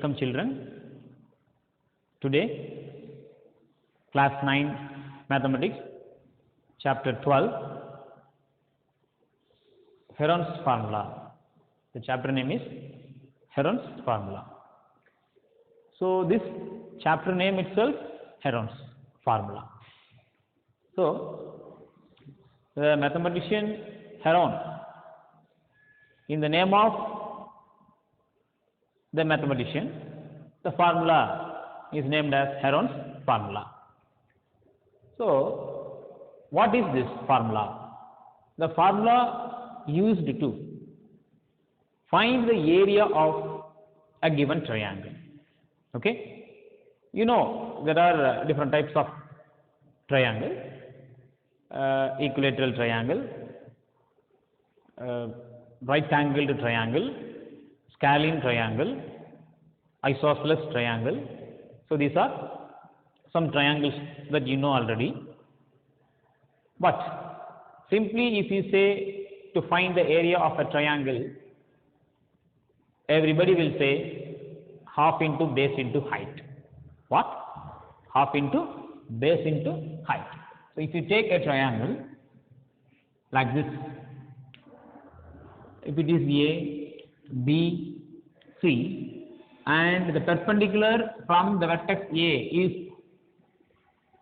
Welcome children. Today class 9 mathematics chapter 12 Heron's formula. The chapter name is Heron's formula. So this chapter name itself Heron's formula. So the mathematician Heron, in the name of the mathematician, the formula is named as Heron's formula. So what is this formula? The formula used to find the area of a given triangle. Okay, you know there are different types of triangle: equilateral triangle, right angled triangle, scalene triangle, isosceles triangle. So these are some triangles that you know already. But simply if you say to find the area of a triangle, everybody will say half into base into height. What? Half into base into height. So if you take a triangle like this, if it is A, B, C, and the perpendicular from the vertex A is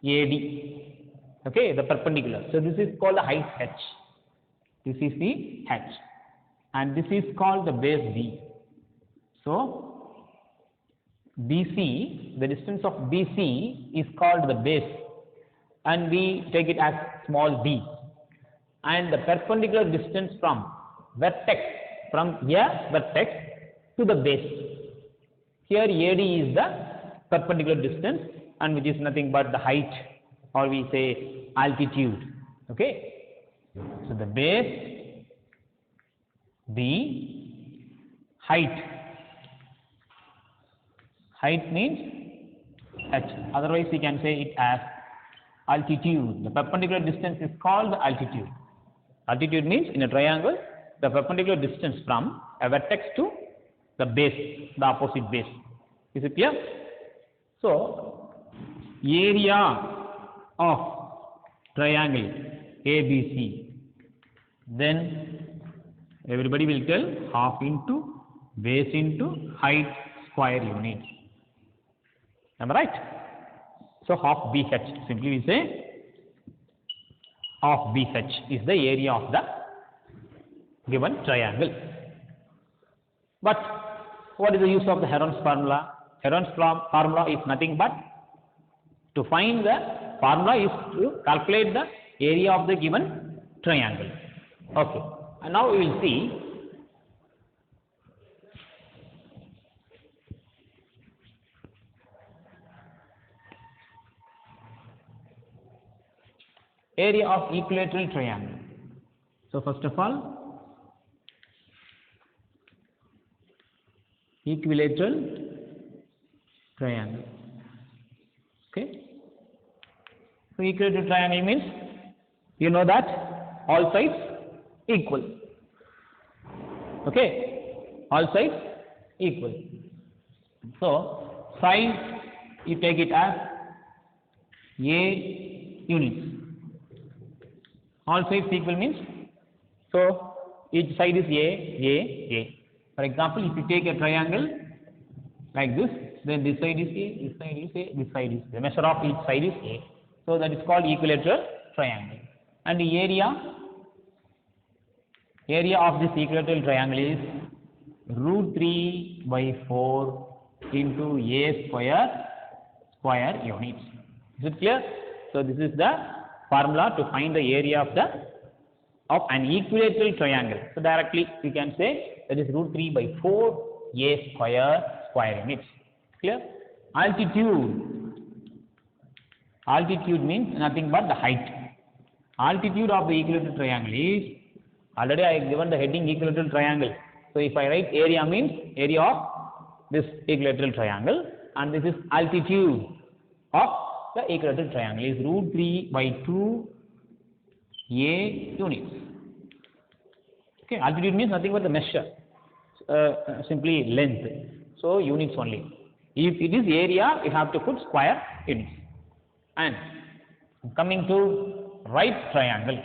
AD. Okay, the perpendicular. So this is called the height H. This is the H, and this is called the base B. So BC, the distance of BC is called the base, and we take it as small d. And the perpendicular distance from vertex, from a vertex to the base, here AD is the perpendicular distance, and which is nothing but the height, or we say altitude. Okay, so the base, B, height. Height means H. Otherwise, we can say it as altitude. The perpendicular distance is called altitude. Altitude means in a triangle, the perpendicular distance from a vertex to the base, the opposite base. Is it clear? So, area of triangle ABC, then everybody will tell half into base into height square units. Am I right? So half BH, simply we say half BH is the area of the given triangle. But what is the use of the Heron's formula? Heron's formula is nothing but to find the formula is to calculate the area of the given triangle. Okay, and now we will see area of equilateral triangle. So first of all, equilateral triangle. Okay, so equilateral triangle means you know that all sides equal. Okay, all sides equal. So side you take it as A units. All sides equal means, so each side is A. For example, if you take a triangle like this, then this side is A, this side is A, this side is A. The measure of each side is A. So that is called equilateral triangle. And the area of this equilateral triangle is √3/4 into A square units. Is it clear? So this is the formula to find the area of an equilateral triangle. So directly we can say that is √3/4 A square units. Clear? Altitude means nothing but the height. Altitude of the equilateral triangle is, already I have given the heading equilateral triangle. So if I write area means area of this equilateral triangle, and this is altitude of the equilateral triangle is √3/2 A units. Okay, altitude means nothing but the measure, simply length. So units only. If it is area, we have to put square units. And coming to right triangle.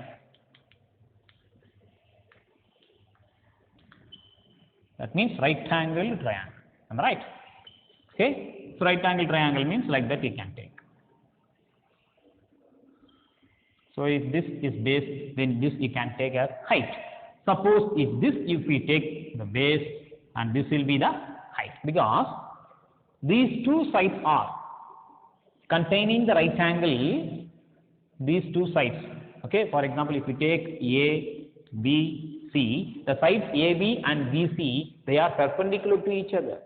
That means right angle triangle. Am I right? Okay. So right angle triangle means like that we can take. So if this is base, then this you can take as height. Suppose if we take the base and this will be the height, because these two sides are containing the right angle, these two sides. Okay, for example, if we take A, B, C, the sides AB and BC, they are perpendicular to each other.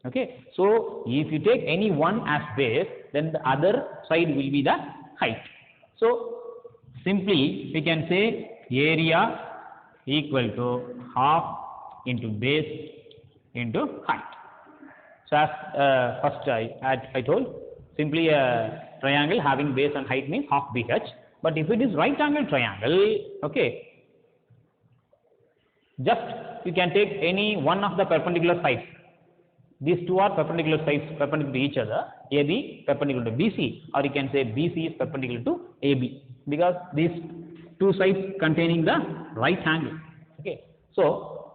Okay, so if you take any one as base, then the other side will be the height. So simply we can say area equal to half into base into height. So as first I told, simply a triangle having base and height means half BH. But if it is right angle triangle, okay, just you can take any one of the perpendicular sides. These two are perpendicular sides, perpendicular to each other. AB perpendicular to BC, or you can say BC is perpendicular to AB, because these two sides containing the right angle. Okay, so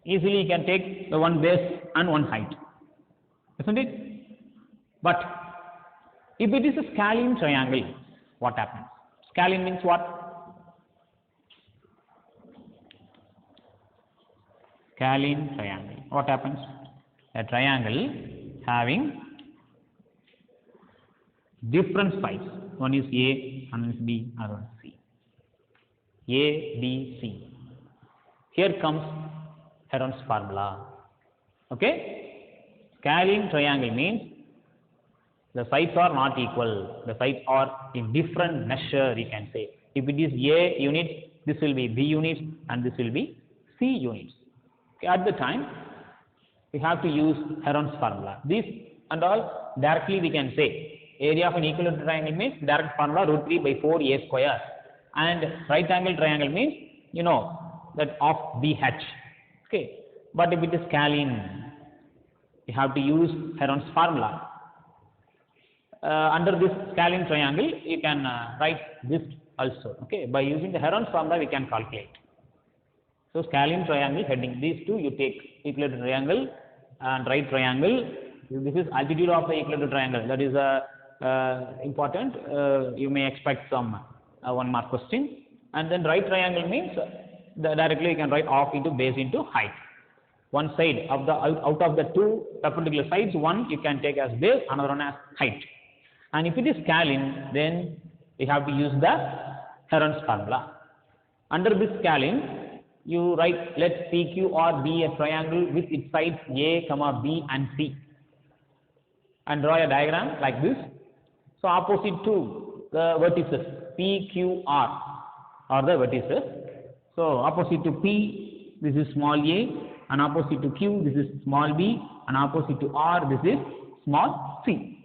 easily you can take the one base and one height, isn't it? But if it is a scalene triangle, what happens? Scalene means what? Scalene triangle. What happens? A triangle having different sides. One is A, one is B, and one is C. A, B, C. Here comes Heron's formula. Okay? Scalene triangle means the sides are not equal. The sides are in different measure, you can say. If it is A units, this will be B units, and this will be C units. Okay, at the time, we have to use Heron's formula. This and all directly we can say area of an equilateral triangle means direct formula √3 by 4 A square, and right angle triangle means you know that of BH. Okay, but if it is scalene, you have to use Heron's formula. Under this scalene triangle, you can write this also. Okay, by using the Heron's formula, we can calculate. So scalene triangle heading these two, you take equilateral triangle and right triangle. This is altitude of the equilateral triangle. That is important. You may expect some 1 mark question. And then right triangle means directly you can write off into base into height. One side of the out of the two perpendicular sides, one you can take as base, another one as height. And if it is scalene, then we have to use the Heron's formula. Under this scalene, you write let PQR be a triangle with its sides A, B and C, and draw a diagram like this. So opposite to the vertices PQR are the vertices. So opposite to P, this is small a, and opposite to Q, this is small b, and opposite to R, this is small c.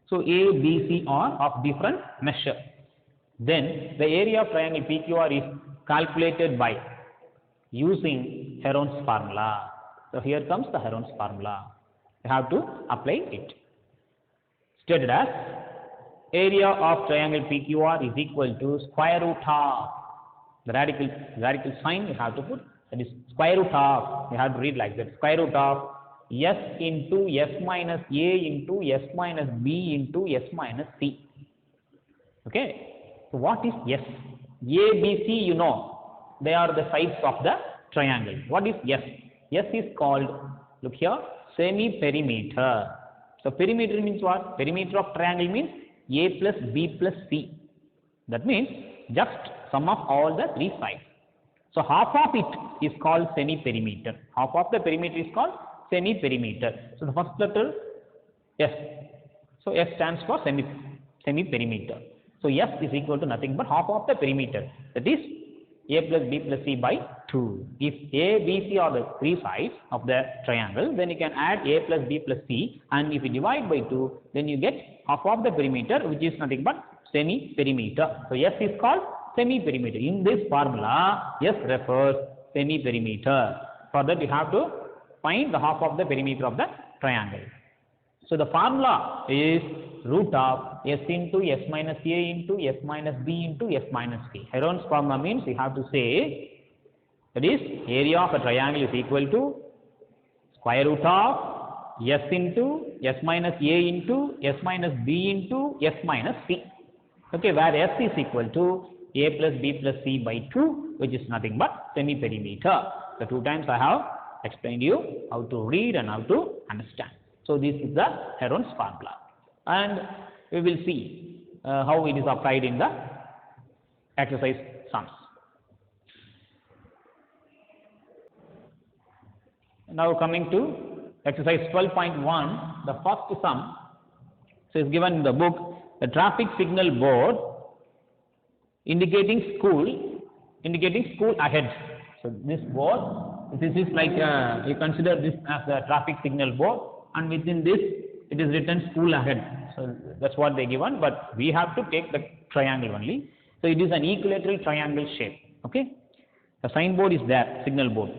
So A, B, C are of different measure. Then the area of triangle PQR is calculated by using Heron's formula. So here comes the Heron's formula. You have to apply it. Stated as area of triangle PQR is equal to square root of the radical sign you have to put, that is square root of, you have to read like that, square root of S into S minus A into S minus B into S minus C. Okay. So what is S? A, B, C, you know, they are the sides of the triangle. What is S? S is called, look here, semi-perimeter. So perimeter means what? Perimeter of triangle means A plus B plus C. That means just sum of all the three sides. So half of it is called semi-perimeter. Half of the perimeter is called semi-perimeter. So the first letter S. So S stands for semi-perimeter. So S is equal to nothing but half of the perimeter. That is A plus B plus C by 2. If A, B, C are the three sides of the triangle, then you can add A plus B plus C, and if you divide by 2, then you get half of the perimeter, which is nothing but semi-perimeter. So S is called semi-perimeter. In this formula, S refers semi-perimeter. For that you have to find the half of the perimeter of the triangle. So the formula is root of s into s minus a into s minus b into s minus c. Heron's formula means you have to say, that is, area of a triangle is equal to square root of s into s minus a into s minus b into s minus c. Okay, where s is equal to a plus b plus c by 2, which is nothing but semi-perimeter. The 2 times I have explained you how to read and how to understand. So this is the Heron's formula, and we will see how it is applied in the exercise sums. Now coming to exercise 12.1, the first sum. So is given in the book, the traffic signal board indicating school ahead. So this board, this is like you consider this as the traffic signal board, and within this it is written school ahead. So that's what they given, but we have to take the triangle only. So it is an equilateral triangle shape. Okay, the signboard is there, signal board.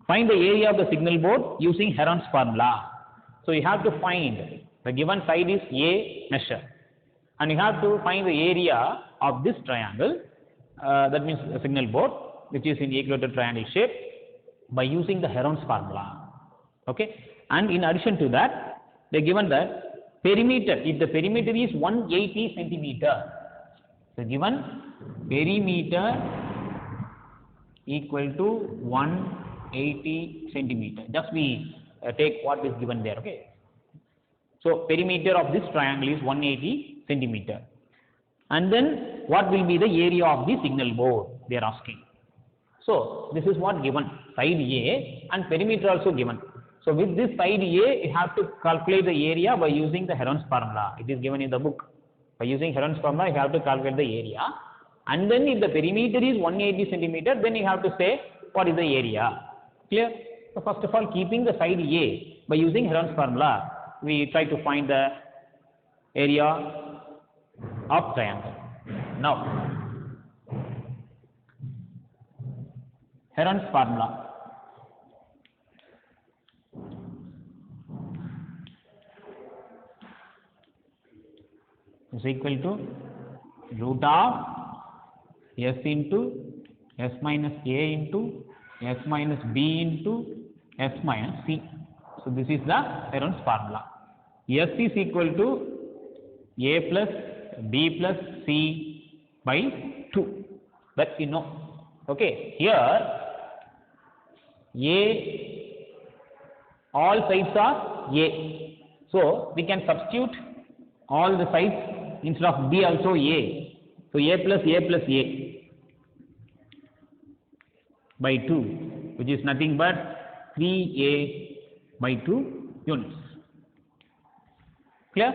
Find the area of the signal board using Heron's formula. So you have to find the given side is A measure, and you have to find the area of this triangle, that means the signal board, which is in equilateral triangle shape, by using the Heron's formula. Okay, and in addition to that, they given that perimeter, if the perimeter is 180 centimeter, so given perimeter equal to 180 centimeter. Just we take what is given there. Okay, so perimeter of this triangle is 180 centimeter. And then what will be the area of the signal board, they are asking. So this is what given, side A, and perimeter also given. So with this side A, you have to calculate the area by using the Heron's formula. It is given in the book. By using Heron's formula, you have to calculate the area. And then if the perimeter is 180 centimeter, then you have to say what is the area. Clear? So first of all, keeping the side A, by using Heron's formula, we try to find the area of triangle. Now, Heron's formula. Is equal to root of s into s minus a into s minus b into s minus c. So this is the Heron's formula. S is equal to a plus b plus c by 2. That you know. Okay. Here a, all sides are a. So we can substitute all the sides instead of b also a. So a plus a by 2, which is nothing but 3a by 2 units. Clear?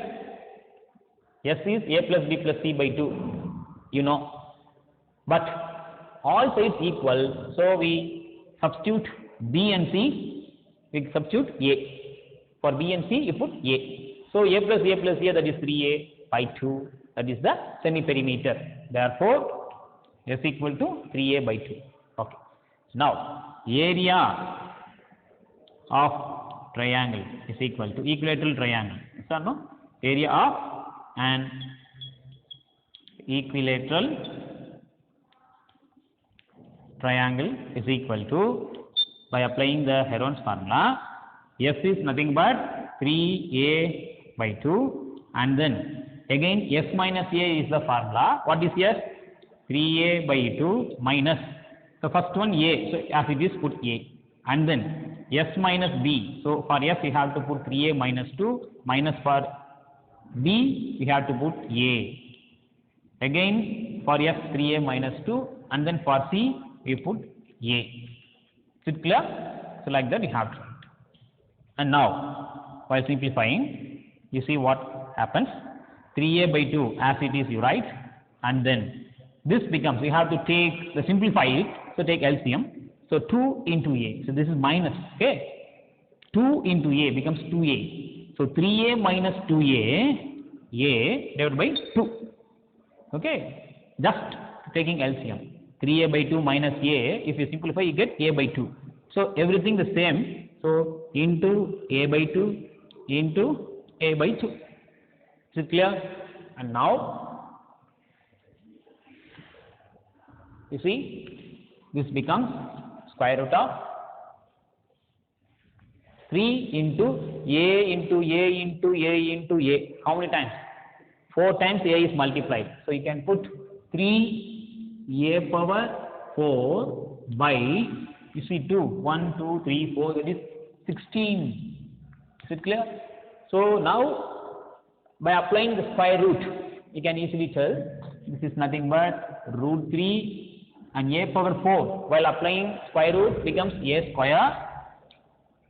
S is a plus b plus c by 2, you know. But all sides equal, so we substitute b and c, we substitute a. For b and c, you put a. So a plus a, that is 3a by 2, that is the semi-perimeter. Therefore, s equal to 3a by 2. Okay. Now, area of triangle is equal to equilateral triangle. Yes or no? Area of an equilateral triangle is equal to, by applying the Heron's formula, s is nothing but 3a by 2, and then again s minus a is the formula. What is s? 3a by 2 minus the first one a, so as it is put a, and then s minus b. So for s we have to put 3a minus 2, minus for b we have to put a. Again for s 3a minus 2, and then for c we put a. Is it clear? So like that we have to write. And now while simplifying, you see what happens. 3a by 2 as it is you write, and then this becomes, we have to take the simplify it, so take LCM. So 2 into a, so this is minus, okay, 2 into a becomes 2a. So 3a minus 2a, a divided by 2, okay, just taking LCM. 3a by 2 minus a, if you simplify you get a by 2. So everything the same, so into a by 2 into a by 2. Is it clear? And now, you see, this becomes square root of 3 into a into a into a into a. How many times? 4 times a is multiplied. So you can put 3a power 4 by, you see 2, 1, 2, 3, 4, that is 16. Is it clear? So now, by applying the square root, you can easily tell this is nothing but root 3 and a power 4. While applying square root becomes a square,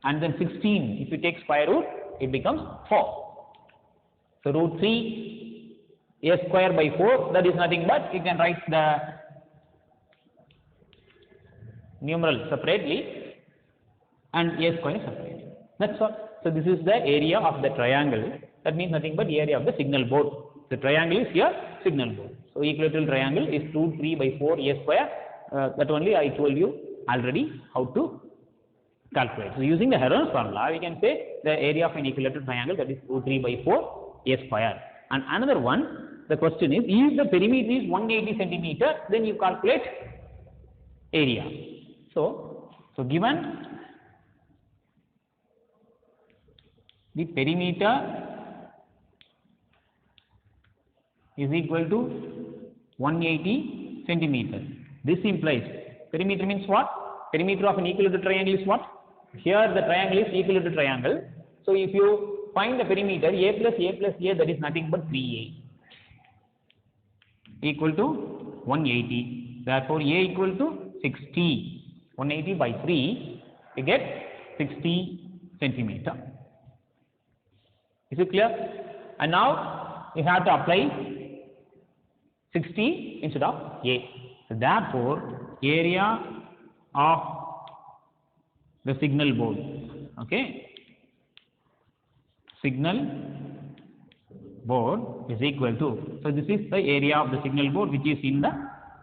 and then 16, if you take square root, it becomes 4. So root 3 a square by 4, that is nothing but you can write the numeral separately and a square separately. That's all. So this is the area of the triangle. That means nothing but area of the signal board. The triangle is here, signal board. So equilateral triangle is root 3 by 4 a square. That only I told you already how to calculate. So using the Heron's formula, we can say the area of an equilateral triangle, that is root 3 by 4 a square. And another one, the question is, if the perimeter is 180 centimeter, then you calculate area. So given the perimeter is equal to 180 centimeter. This implies, perimeter means what? Perimeter of an equilateral triangle is what? Here the triangle is equilateral triangle. So if you find the perimeter, a plus a plus a, that is nothing but 3a equal to 180. Therefore, a equal to 60. 180 by 3, you get 60 centimeter. Is it clear? And now you have to apply 60 instead of a. So therefore, area of the signal board, okay, signal board is equal to, so this is the area of the signal board which is in the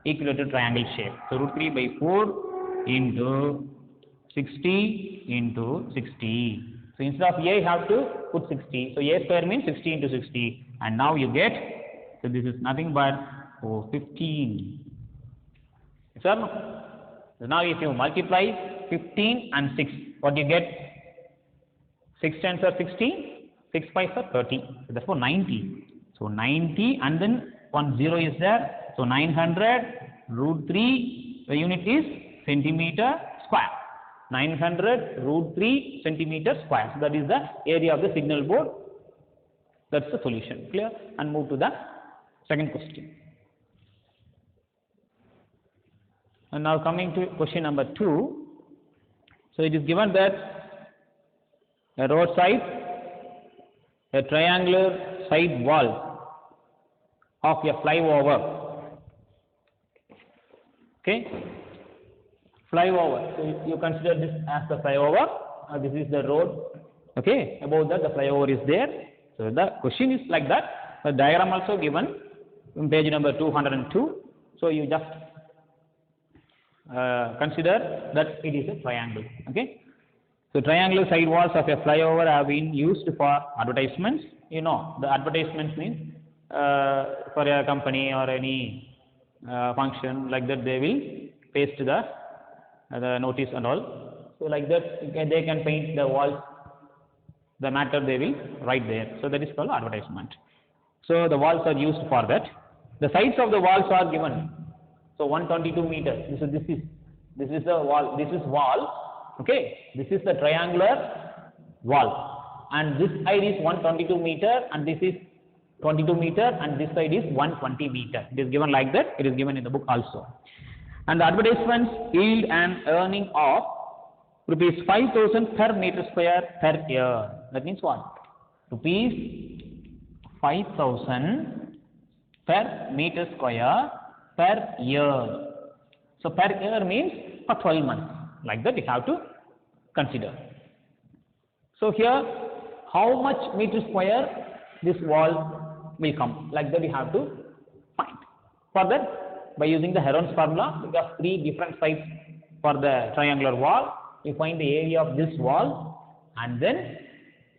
equilateral triangle shape. So root 3 by 4 into 60 into 60. So instead of a, you have to put 60. So a square means 60 into 60. And now you get, so this is nothing but 15. So now if you multiply 15 and 6, what do you get? 6 times are 16, 6 5 are 30. So therefore 90. So 90 and then 1 0 is there. So 900 root 3, the unit is centimeter square. 900 root 3 centimeter square. So that is the area of the signal board. That's the solution. Clear? And move to the second question. And now coming to question number 2. So it is given that a roadside, a triangular side wall of a flyover. Okay, flyover. So you consider this as the flyover. This is the road. Okay, above that the flyover is there. So the question is like that. The diagram also given in page number 202. So you just consider that it is a triangle. Okay. So triangular side walls of a flyover have been used for advertisements. You know, the advertisements means for a company or any function like that, they will paste the notice and all. So like that they can paint the walls, the matter they will write there. So that is called advertisement. So the walls are used for that. The sides of the walls are given. So 122 meters. This is the wall. This is wall. Okay. This is the triangular wall. And this side is 122 meter and this is 22 meter and this side is 120 meter. It is given like that. It is given in the book also. And the advertisements yield an earning of rupees 5,000 per meter square per year. That means what? Rupees 5,000 per meter square per year. So per year means for 12 months. Like that you have to consider. So here, how much meter square this wall will come? Like that you have to find. For that, by using the Heron's formula, we have 3 different sides for the triangular wall. You find the area of this wall and then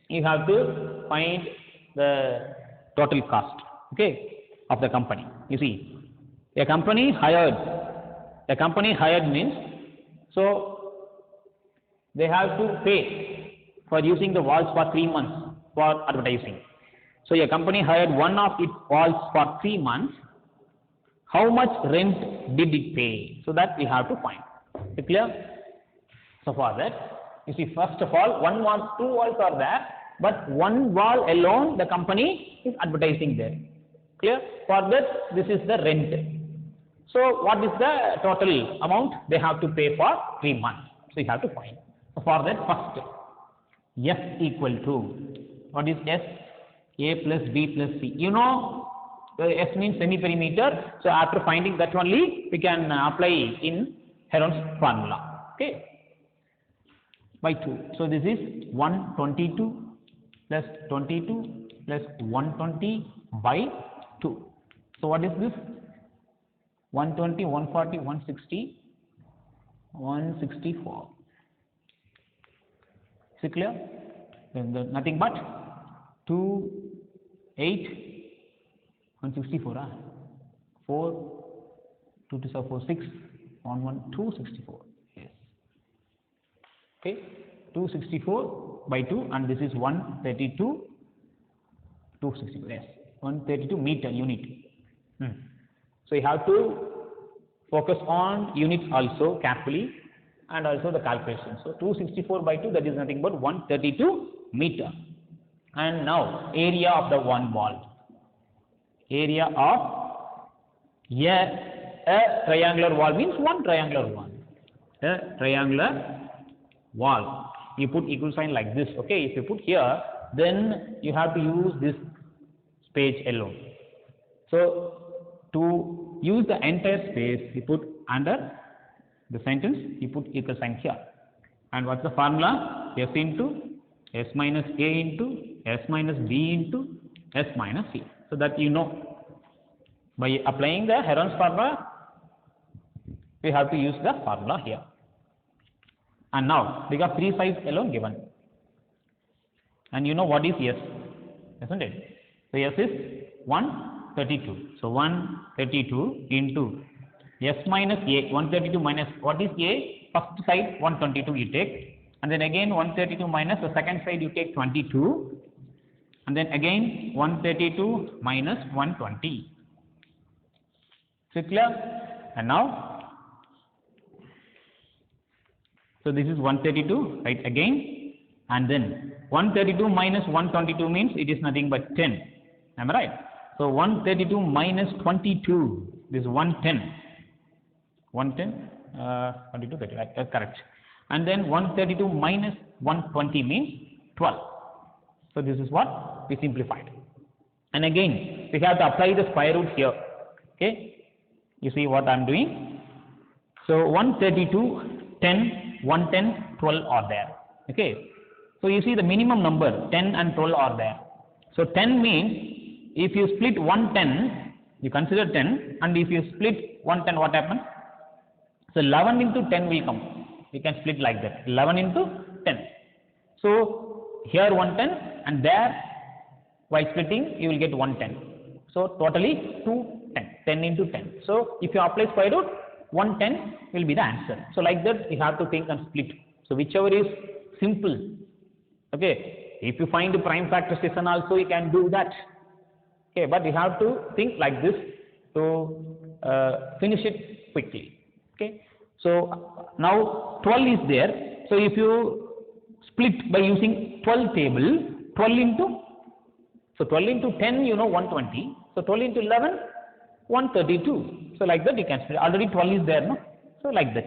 you have to find the total cost, okay, of the company. You see, a company hired means, so they have to pay for using the walls for 3 months for advertising. So a company hired one of its walls for 3 months. How much rent did it pay? So that we have to find. Is it clear? So for that, you see, first of all, one wall, 2 walls are there, but one wall alone the company is advertising there. Clear? For that, this is the rent. So what is the total amount they have to pay for 3 months? So you have to find. So for that, first, S equal to, what is S? A plus B plus C. You know, S means semi-perimeter. So after finding that only, we can apply in Heron's formula. Okay. By 2. So this is 122 plus 22 plus 120 by 2. So what is this? 120, 140, 160, 164. Is it clear? Then nothing but 2, 8, 164. 4, 2 to 4, 6, 1, 1, 264. Yes. Okay. 264 by 2, and this is 132, 264. Yes. 132 meter unit. So you have to focus on units also carefully, and also the calculation. So 264 by 2, that is nothing but 132 meter. And now area of the one wall. Area of a triangular wall means one triangular wall. A triangular wall. You put equal sign like this. Okay, if you put here, then you have to use this page alone. So to use the entire space, you put under the sentence, you put equal sign here. And what's the formula? S into S minus A into S minus B into S minus C. So that you know. By applying the Heron's formula, we have to use the formula here. And now, we got 3 sides alone given. And you know what is S, isn't it? So S is 132. So 132 into S minus A, 132 minus, what is A? First side 122 you take, and then again 132 minus the second side you take 22, and then again 132 minus 120. So clear? And now, so this is 132, right, again, and then 132 minus 122 means it is nothing but 10. Am I right? So 132 minus 22, this is 110. 110, 22, 30, right, correct. And then 132 minus 120 means 12. So this is what we simplified. And again, we have to apply the square root here. Okay. You see what I am doing? So 132, 10, 110, 12 are there. Okay. So you see the minimum number 10 and 12 are there. So 10 means if you split 110, you consider 10, and if you split 110, what happens? So 11 into 10 will come. We can split like that. 11 into 10. So here 110, and there by splitting you will get 110. So totally 210. 10 into 10. So if you apply square root, 110 will be the answer. So like that you have to think and split. So whichever is simple. Okay. If you find the prime factorization also, you can do that. Okay. But you have to think like this to finish it quickly. Okay. So now 12 is there. So if you split by using 12 table, 12 into, so 12 into 10, you know, 120. So 12 into 11, 132. So like that you can split. Already 12 is there, no? So like that.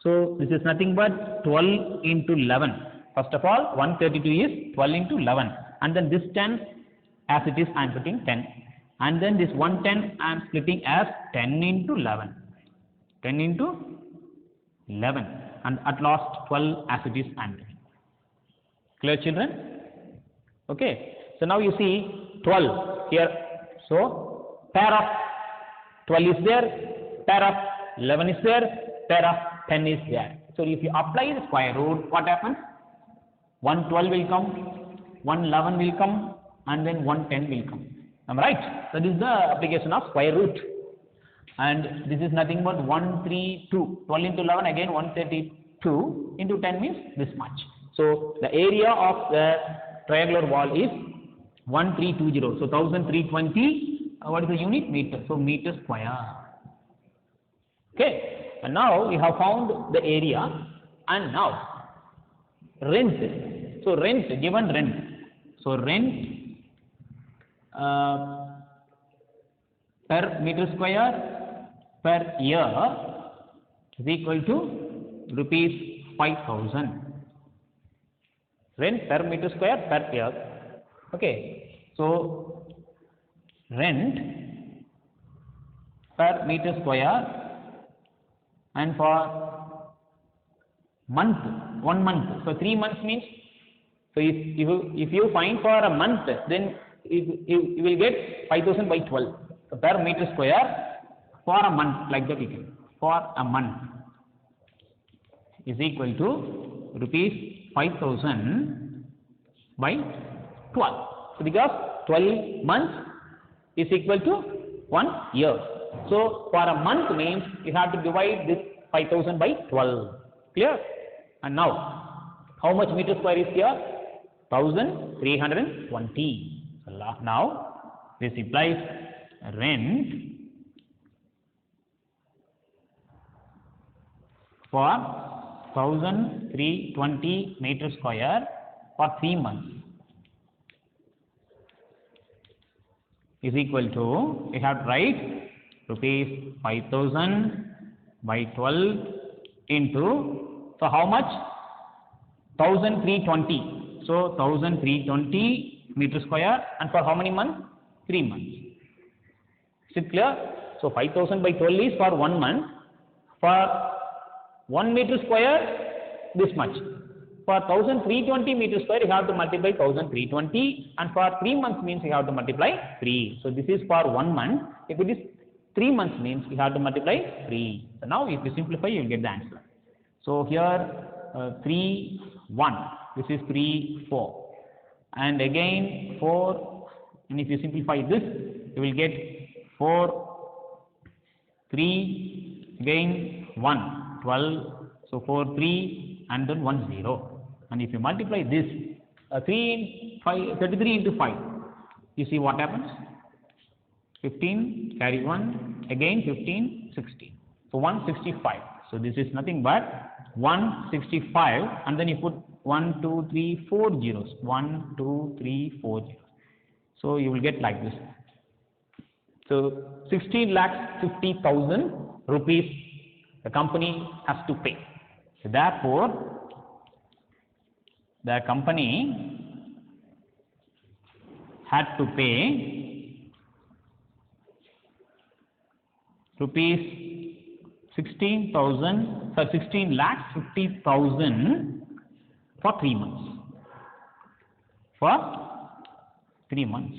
So this is nothing but 12 into 11. First of all, 132 is 12 into 11. And then this 10, as it is, I am putting 10. And then this 110, I am splitting as 10 into 11. 10 into 11. And at last 12 as it is, I am doing. Clear, children? Okay. So now you see 12 here. So pair of 12 is there, pair of 11 is there, pair of 10 is there. So if you apply the square root, what happens? 112 will come, 111 will come and then 110 will come. Am I right? That is the application of square root. And this is nothing but 132. 12 into 11 again 132 into 10 means this much. So the area of the triangular wall is 1320. So 1320, what is the unit? Meter. So meter square. Okay. And now we have found the area, and now rent. So rent, given rent. So rent per meter square per year is equal to rupees 5,000. Rent per meter square per year. Okay. So rent per meter square, and for month, 1 month. So 3 months means, so if you find for a month, then you will get 5,000 by 12. So per meter square for a month, like that you can. For a month is equal to rupees 5,000 by 12. So because 12 months is equal to 1 year. So for a month means you have to divide this 5,000 by 12. Clear? And now, how much meter square is here? 1320. So now this implies rent for 1320 meter square for 3 months is equal to, we have to write rupees 5,000 by 12 into, so how much? 1320. So 1320 meter square, and for how many months? 3 months. Is it clear? So 5,000 by 12 is for 1 month. For 1 meter square, this much. For 1320 meter square, you have to multiply 1320, and for 3 months means you have to multiply 3. So this is for 1 month. If it is 3 months means you have to multiply 3. So now if you simplify, you will get the answer. So here 3, 1. This is 3, 4. And again 4. And if you simplify this, you will get 4, 3, again 1, 12. So 4, 3, and then 1, 0. And if you multiply this, 33 into 5, you see what happens? 15, carry 1, again 15, 16. So 165. So this is nothing but 165, and then you put 1, 2, 3, 4 zeros. 1, 2, 3, 4 zeros. So you will get like this. So 16,50,000 rupees the company has to pay. So therefore, the company had to pay rupees 16,50,000 for 3 months. For 3 months.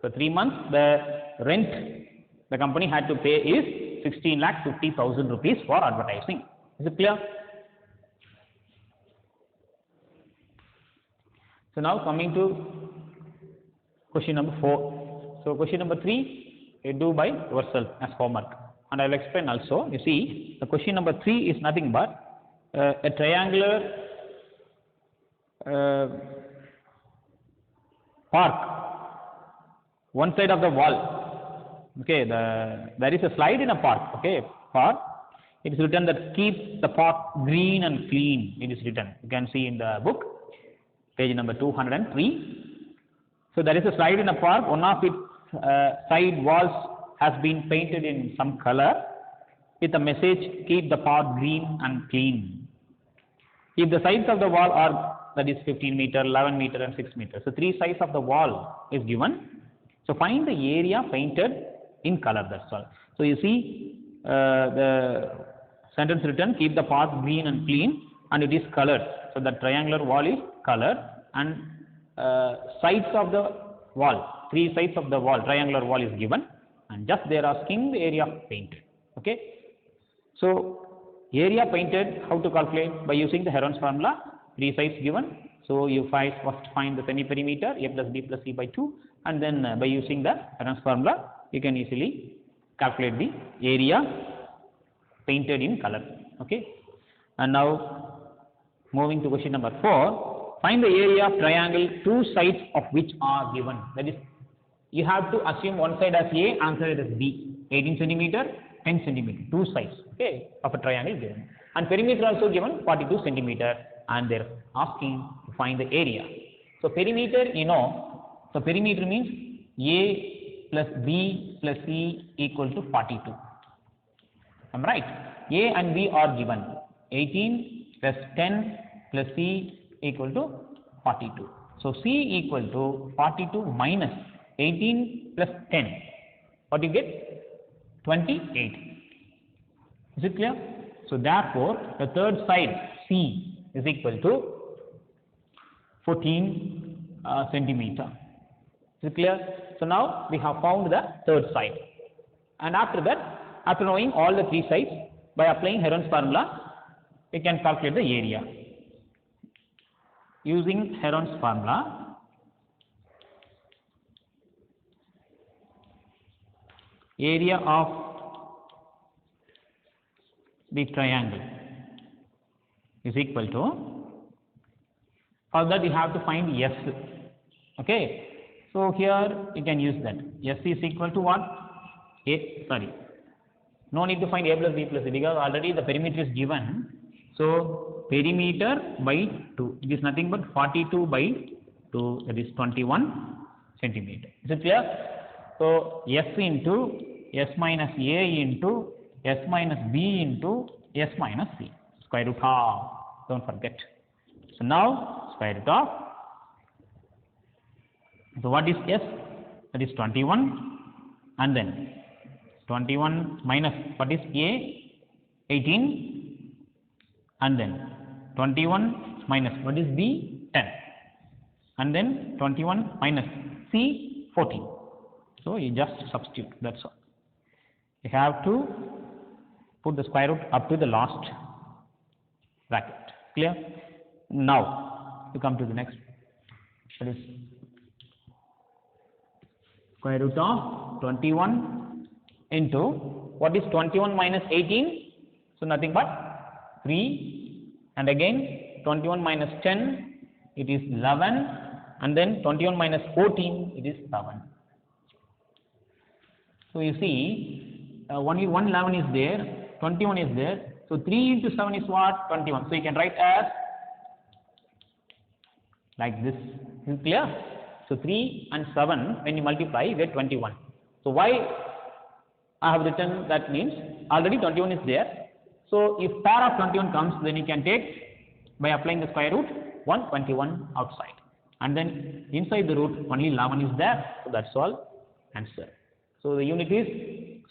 For 3 months, the rent the company had to pay is 16,50,000 rupees for advertising. Is it clear? So now coming to question number 4. So question number 3, you do by yourself as homework, and I will explain also. You see, the question number 3 is nothing but a triangular park, one side of the wall. Okay, there is a slide in a park. Okay, park. It is written that keep the park green and clean. It is written. You can see in the book, page number 203. So there is a slide in a park. One of its side walls has been painted in some color with a message, keep the park green and clean. If the sides of the wall are, that is 15 meter, 11 meter and 6 meter. So 3 sides of the wall is given. So find the area painted in color, that's all. So you see the sentence written, keep the park green and clean, and it is colored. So the triangular wall is colored, and sides of the wall, 3 sides of the wall, triangular wall is given, and just they are asking the area painted. Okay. So area painted, how to calculate? By using the Heron's formula, 3 sides given, So you first find the semi-perimeter, a plus b plus c by 2, and then by using the Heron's formula, you can easily calculate the area painted in color. Okay. And now moving to question number 4, find the area of triangle two sides of which are given. That is, you have to assume one side as A, answer as B. 18 centimeter, 10 centimeter, two sides, okay, of a triangle given. And perimeter also given 42 centimeter, and they're asking to find the area. So perimeter, you know, so perimeter means A plus B plus C equal to 42. Am I right? A and B are given. 18 plus 10 plus C equal to 42. So C equal to 42 minus 18 plus 10. What do you get? 28. Is it clear? So therefore, the third side C is equal to 14 centimeter. Is it clear? So now we have found the third side. And after that, after knowing all the three sides, by applying Heron's formula, we can calculate the area. Using Heron's formula, area of the triangle is equal to, for that you have to find S. Okay. So here you can use that. S is equal to what? No need to find A plus B plus C because already the perimeter is given. So perimeter by 2. It is nothing but 42 by 2, that is 21 centimeter. Is it clear? So S into S minus A into S minus B into S minus C. Square root of. Don't forget. So now square root of. So what is S? That is 21, and then 21 minus what is A? 18, and then 21 minus what is B? 10, and then 21 minus C? 14. So you just substitute, that's all. You have to put the square root up to the last bracket. Clear? Now you come to the next. That is square root of 21 into what is 21 minus 18? So nothing but 3, and again 21 minus 10, it is 11, and then 21 minus 14, it is 7. So you see, only one 11 is there, 21 is there. So 3 into 7 is what? 21. So you can write as like this. Is it clear? So 3 and 7, when you multiply, you get 21. So why I have written that means already 21 is there. So if pair of 21 comes, then you can take by applying the square root 121 outside. And then inside the root only 11 is there. So that's all answer. So the unit is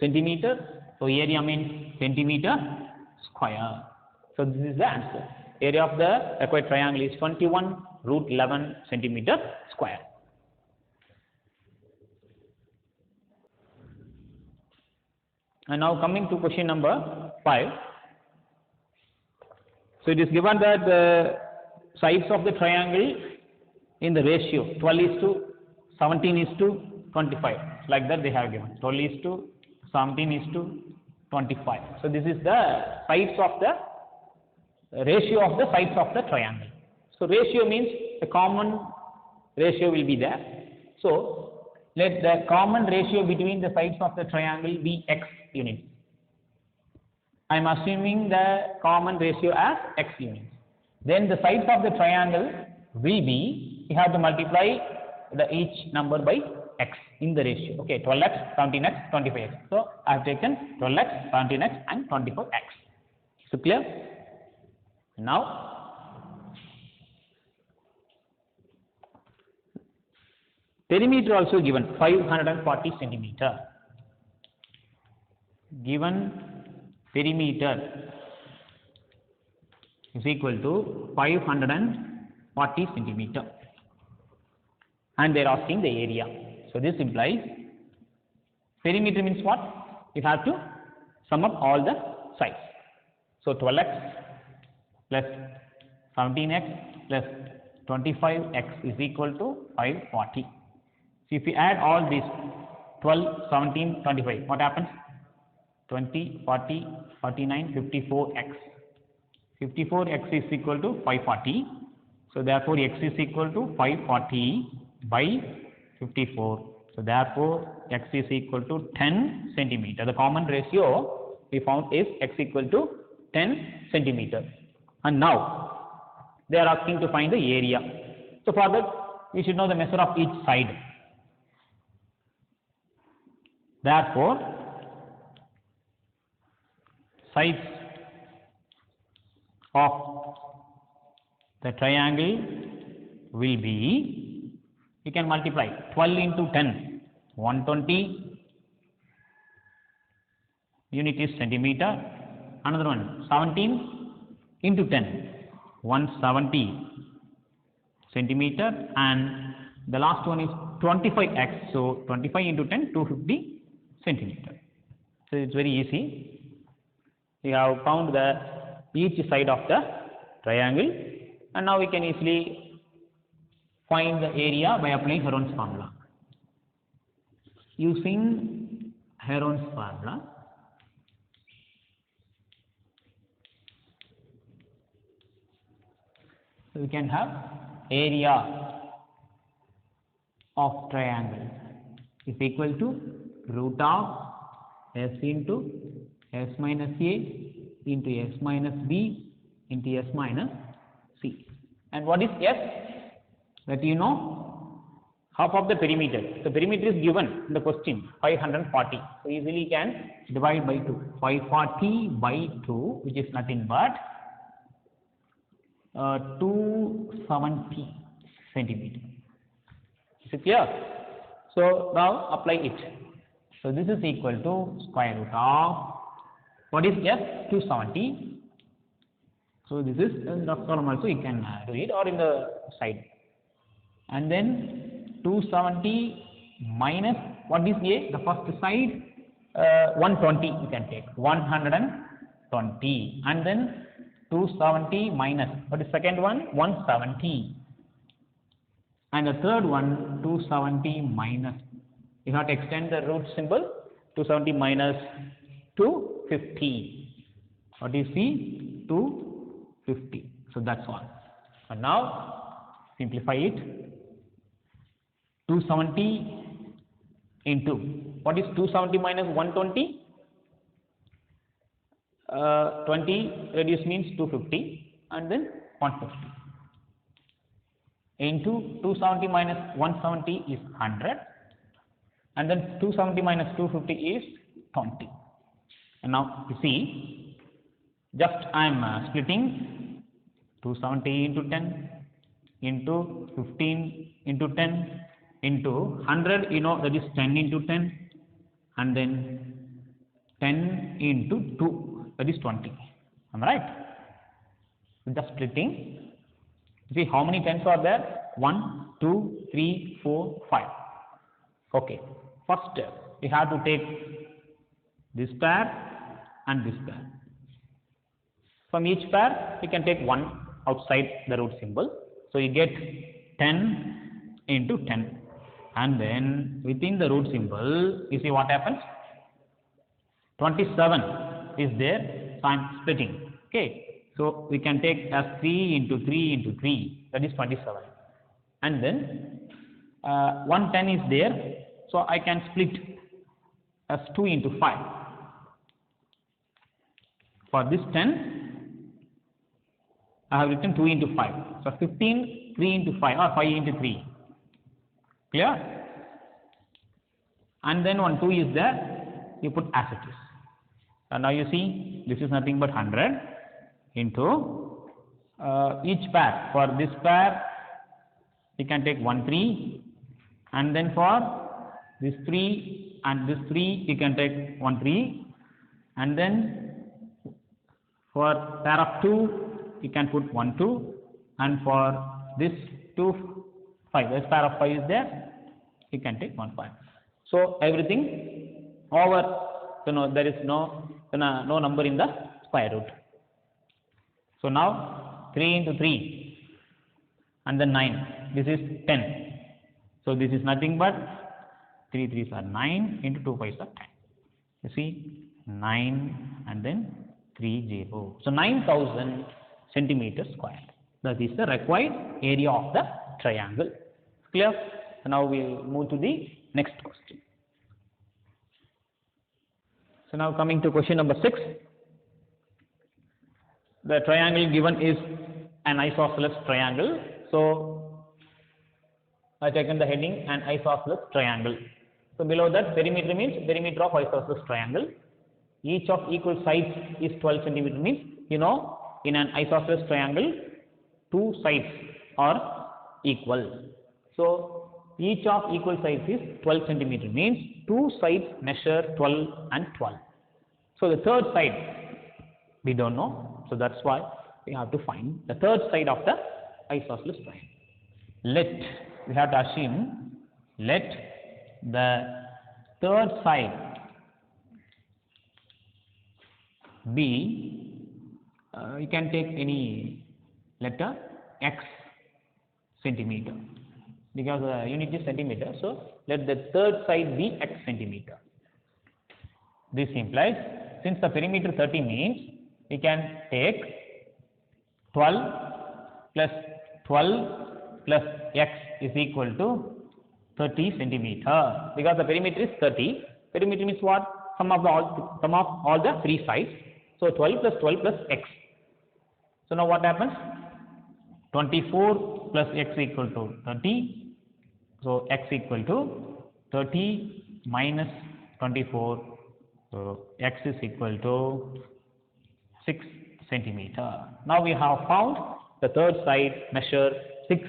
centimeter. So area means centimeter square. So this is the answer. Area of the required triangle is 21 root 11 centimeter square. And now coming to question number 5. So it is given that the sides of the triangle in the ratio 12 is to 17 is to 25. Like that they have given 12 is to 17 is to 25. So this is the sides of the ratio of the sides of the triangle. So ratio means a common ratio will be there. So let the common ratio between the sides of the triangle be x units. I am assuming the common ratio as x units. Then the sides of the triangle will be, you have to multiply the each number by x in the ratio. Okay, 12x, 17x, 25x. So I have taken 12x, 17x and 24x. So clear? Now perimeter also given 540 centimeter. Given perimeter is equal to 540 centimeter, and they are asking the area. So this implies perimeter means what? You have to sum up all the sides. So 12x plus 17x plus 25x is equal to 540. So if we add all these 12, 17, 25, what happens? 20, 40, 49, 54x. 54x is equal to 540. So therefore x is equal to 540 by 54. So therefore x is equal to 10 centimeter. The common ratio we found is x equal to 10 centimeter. And now they are asking to find the area. So for that we should know the measure of each side. Therefore sides of the triangle will be, you can multiply 12 into 10, 120 unit is centimeter. Another one 17 into 10, 170 centimeter, and the last one is 25x. So 25 into 10, 250 centimeter. So it's very easy. We have found the each side of the triangle, and now we can easily find the area by applying Heron's formula. Using Heron's formula, so we can have area of triangle is equal to root of s into s minus a into s minus b into s minus c. And what is s? That you know, half of the perimeter. The perimeter is given in the question, 540. So easily can divide by 2. 540 by 2, which is nothing but 270 centimeter. Is it clear? So now apply it. So this is equal to square root of, what is s? 270. So this is in the column also you can do it, or in the side. And then 270 minus, what is a? The first side 120 you can take, 120. And then 270 minus, what is second one? 170. And the third one 270 minus, you have to extend the root symbol, 270 minus 250. What is the 250? So that's all. And now simplify it. 270 into, what is 270 minus 120? 20 reduce means 250, and then 150 into 270 minus 170 is 100, and then 270 minus 250 is 20. And now you see, just I am splitting 270 into 10 into 15 into 10 into 100, you know, that is 10 into 10, and then 10 into 2, that is 20. Am I right? Just splitting. See how many 10s are there? 1, 2, 3, 4, 5. Okay. First, we have to take this pair and this pair. From each pair, we can take one outside the root symbol. So you get 10 into 10. And then within the root symbol, you see what happens? 27 is there. So I am splitting. Okay. So we can take as 3 into 3 into 3. That is 27. And then 110 is there. So I can split as 2 into 5. For this 10, I have written 2 into 5. So 15, 3 into 5 or 5 into 3. Clear? And then 1 2 is there. You put as it is. So now you see this is nothing but 100 into each pair. For this pair, you can take 1 3, and then for this 3 and this 3 you can take 1 3, and then for pair of 2 you can put 1 2, and for this 2 5, this pair of 5 is there, you can take 1 5. So everything over, there is no number in the square root. So now 3 into 3, and then 9. This is 10. So this is nothing but 3 3s are 9 into 2 5s are 10. You see 9 and then 30. So 9,000 centimeters square. That is the required area of the triangle. Clear? So now we will move to the next question. So now coming to question number 6. The triangle given is an isosceles triangle. So I have taken the heading an isosceles triangle. So below that, perimeter means perimeter of isosceles triangle. Each of equal sides is 12 centimeter means, you know, in an isosceles triangle, 2 sides are equal. So each of equal sides is 12 centimeter means 2 sides measure 12 and 12. So the third side we don't know. So that's why we have to find the third side of the isosceles triangle. We have to assume let the third side be, you can take any letter x centimeter, because the unit is centimeter. So let the third side be x centimeter. This implies, since the perimeter 30 means, we can take 12 plus 12 plus x is equal to 30 centimeter, because the perimeter is 30. Perimeter means what? Sum of all the 3 sides. So 12 plus x. So now what happens? 24 plus x equal to 30. So x equal to 30 minus 24. So x is equal to 6 centimeter. Now we have found the third side measure 6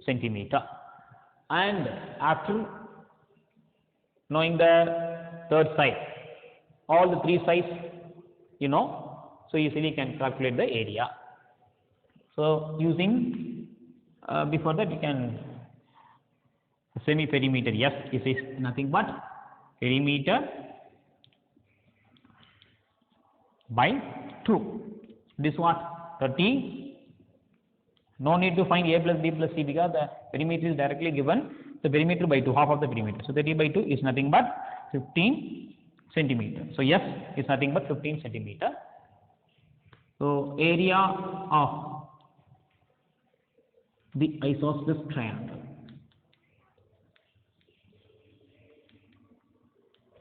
centimeter. And after knowing the third side, all the 3 sides, you know, so easily can calculate the area. So using, before that you can semi-perimeter, yes, this is nothing but perimeter by 2. This what? 30. No need to find a plus b plus c, because the perimeter is directly given. The perimeter by 2, half of the perimeter. So 30 by 2 is nothing but 15 centimeter. So yes, is nothing but 15 centimeter. So area of the isosceles triangle.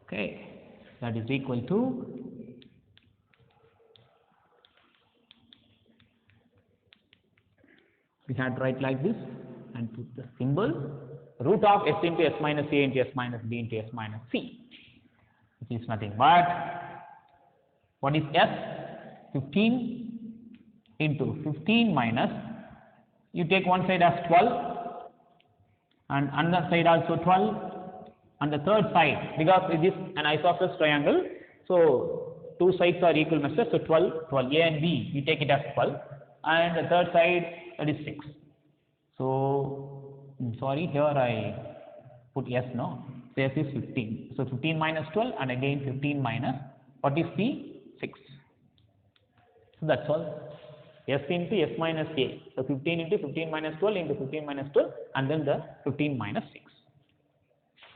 Okay, that is equal to we had to write like this and put the symbol root of s into s minus a into s minus b into s minus c, which is nothing but, what is s? 15 into 15 minus, you take one side as 12 and another side also 12, and the third side, because it is an isosceles triangle, so 2 sides are equal measure, so 12, a and b, you take it as 12, and the third side, that is 6. So sorry, here I put s, no, so s is 15. So 15 minus 12 and again 15 minus, what is c? 6. So that's all. S into s minus a. So 15 into 15 minus 12 into 15 minus 12 and then the 15 minus 6.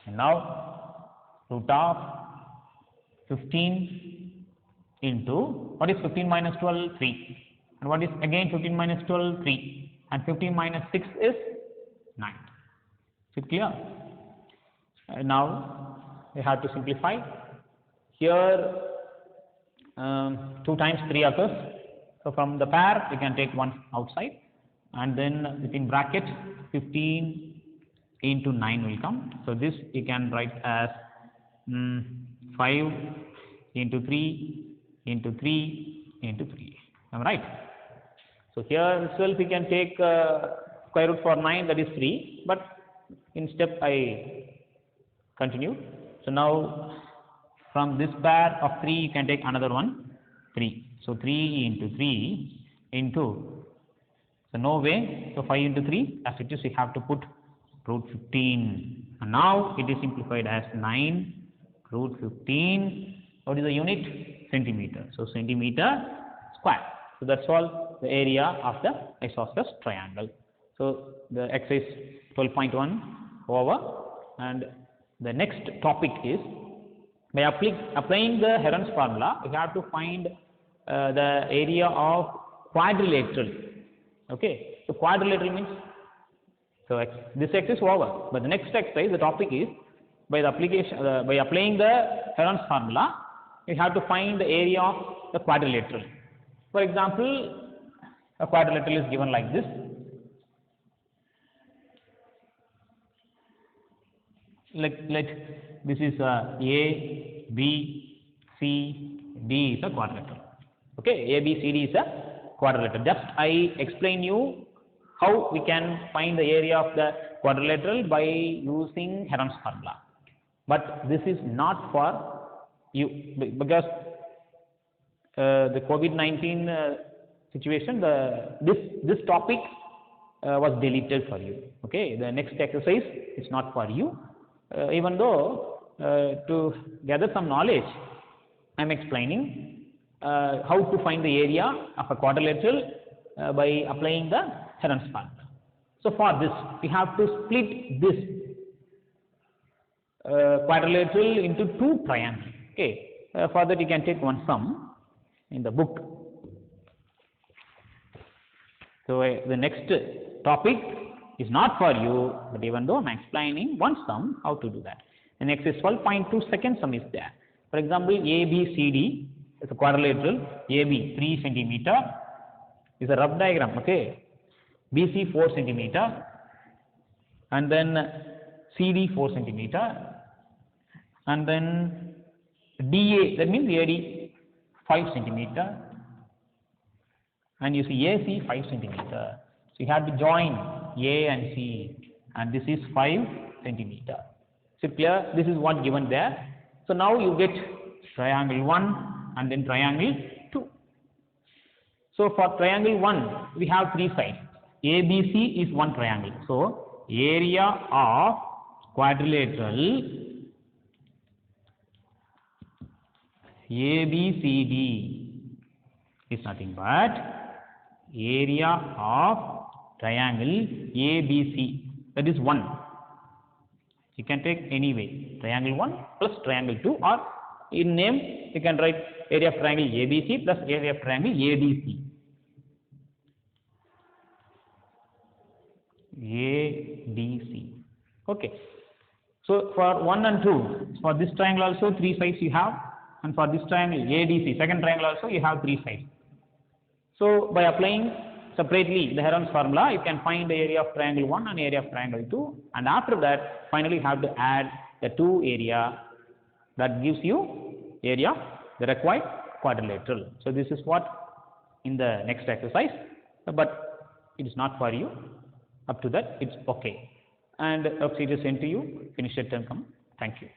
And now root of 15 into, what is 15 minus 12? 3. And what is again 15 minus 12? 3. And 15 minus 6 is 9. Is it clear? Now we have to simplify. Here 2 times 3 occurs. So from the pair we can take one outside, and then within bracket 15 into 9 will come. So this you can write as 5 into 3 into 3 into 3. Am I right? So here itself we can take square root for 9, that is 3, but in step I continue. So now from this pair of 3 you can take another one, 3. So 3 into 3 into, so no way, so 5 into 3, as it is we have to put root 15. And now it is simplified as 9 root 15. What is the unit? Centimeter. So centimeter square. So that's all the area of the isosceles triangle. So the exercise 12.1 over, and the next topic is by applying the Heron's formula, we have to find the area of quadrilateral. Okay, so quadrilateral means, so this exercise is over, but the next exercise, the topic is by the application by applying the Heron's formula, we have to find the area of the quadrilateral. For example, a quadrilateral is given like this. This is A, B, C, D is a quadrilateral. Okay, A, B, C, D is a quadrilateral. Just I explain you how we can find the area of the quadrilateral by using Heron's formula. But this is not for you, because the COVID-19 situation, this topic was deleted for you. Okay, the next exercise is not for you. Even though to gather some knowledge, I am explaining how to find the area of a quadrilateral by applying the Heron's formula. So for this, we have to split this quadrilateral into two triangles. Okay, for that you can take one sum in the book. So the next topic is not for you, but even though I am explaining one sum how to do that. The next is 12.2, second sum is there. For example, ABCD is a quadrilateral. AB 3 centimeter is a rough diagram. Okay, BC 4 centimeter, and then CD 4 centimeter, and then DA, that means AD 5 centimeter, and you see AC 5 centimeter. So you have to join A and C, and this is 5 centimeter. So clear, this is what given there. So now you get triangle 1 and then triangle 2. So for triangle 1, we have three sides. ABC is one triangle. So area of quadrilateral ABCD is nothing but area of triangle ABC, that is 1. You can take any way, triangle 1 plus triangle 2, or in name you can write area of triangle ABC plus area of triangle ADC. ADC. Okay. So for 1 and 2, for this triangle also 3 sides you have, and for this triangle ADC, second triangle also you have 3 sides. So by applying separately the Heron's formula, you can find the area of triangle 1 and area of triangle 2, and after that finally you have to add the 2 area, that gives you area the required quadrilateral. So this is what in the next exercise, but it is not for you. Up to that it's okay, and worksheet is sent to you. Finish your term. Thank you.